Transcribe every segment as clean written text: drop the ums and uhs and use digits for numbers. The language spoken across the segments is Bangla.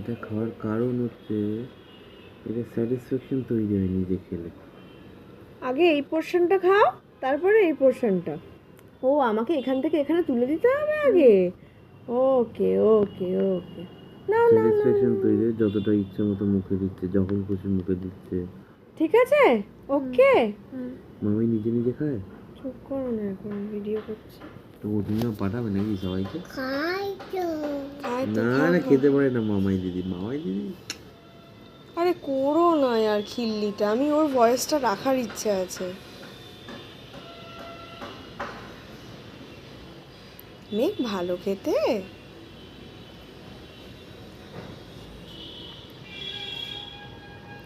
এটা খাওয়ার কারণ হচ্ছে এটা স্যাটিসফ্যাকশন তৈরি হয় নিজে খেলে। আগে এই পোর্শনটা খাও, তারপরে এই পোর্শনটা। ও আমাকে এখান থেকে এখানে তুলে দিতে হবে আগে। ওকে ওকে ওকে, না না না, স্যাটিসফ্যাকশন তৈরি হয় যতটা ইচ্ছে মতো মুখে দিচ্ছে, যখন খুশি মুখে দিচ্ছে। ঠিক আছে ওকে। মামাই নিজে নিজে খায়। চুপ করো না, এখন ভিডিও করছি। তো ওদিনও পাঠাবে নাকি সবাইকে? খাই তো, না না, খেতে পারে না মামাই দিদি। মামাই দিদি আরে করো না यार খিল্লিটা, আমি ওর ভয়েসটা রাখার ইচ্ছে আছে। মেঘ ভালো খেতে।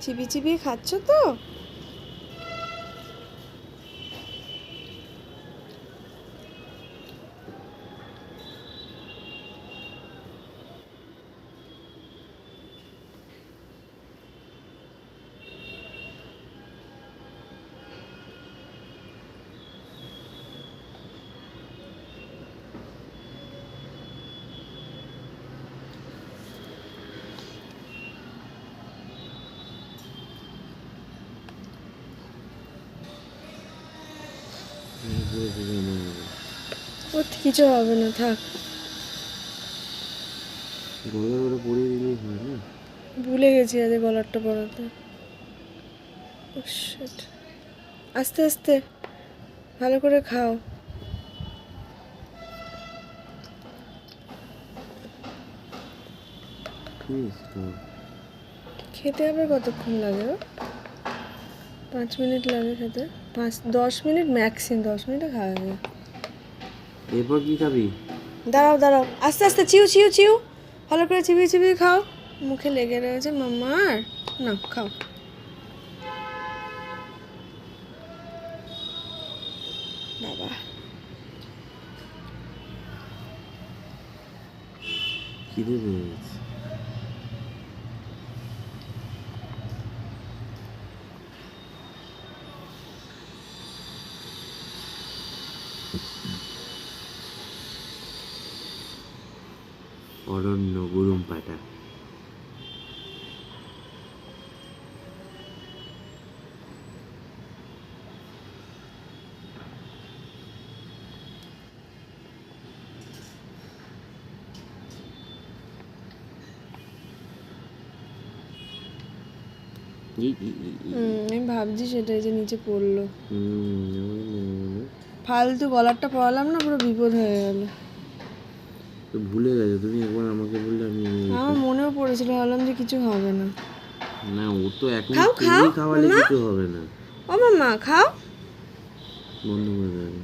চিবিয়ে চিবিয়ে খাচ্ছ তো? ওর কিছু হবে না, থাক। গলার ওরা পরিয়ে দিলেই হয় না? ভুলে গেছি আজ গলারটা পরাতে। Oh, shit. আস্তে আস্তে ভালো করে খাও। প্লিজ খাও। খেতে আবার কতক্ষণ লাগে? 5 মিনিট লাগে খেতে। 10 মিনিট ম্যাক্সিমাম, 10 মিনিটে খাওয়া যায়। এরপর কি খাবি? দাঁড়াও দাঁড়াও, আস্তে আস্তে চিউ চিউ চিউ, ভালো করে চিবিয়ে চিবিয়ে খাও। মুখে লেগে রয়েছে মাম্মার। না খাও। বাবা খিদে পেয়ে গেছে। অরণ্য গুরুম পাটা। আমি ভাবছি সেটাই যে নিচে পড়লো। ফালতু গলারটা পড়ালাম না, পুরো বিপদ হয়ে গেল। তো ভুলে গেছো তুমি, একবার আমাকে বললে আমি। আমার মনেও পড়েছিল, ভাবলাম যে কিছু হবে না। না, ও তো এখন খাও খাও তুমি খাওয়ালে মামা, কিছু হবে না। ও মামা খাও। বন্ধ করে দেবে।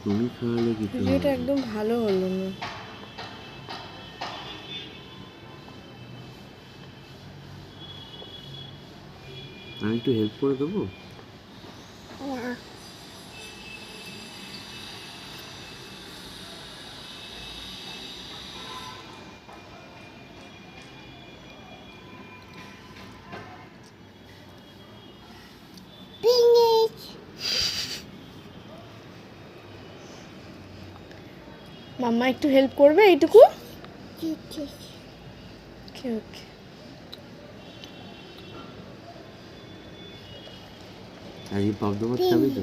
তুমি খাওয়ালে কিছু হবে ভিডিওটা না। একদম ভালো হলো না। আমি একটু হেল্প করে দেবো? মাম্মা একটু হেল্প করবে এইটুকু? ওকে ওকে। আজকে পাবদা মাছ খাবি তো?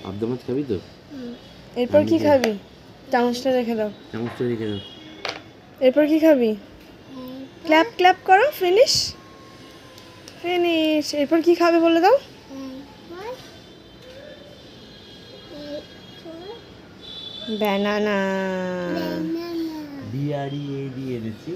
পাবদা মাছ খাবি তো? এরপর কি খাবি? চামচটা রেখে দাও। চামচটা রেখে দাও। এরপর কি খাবি? ক্ল্যাপ ক্ল্যাপ করো, ফিনিশ ফিনিশ। এরপর কি খাবে বলে দাও। ব্যানানা। বিয়ারি এই দিয়ে এনেছি।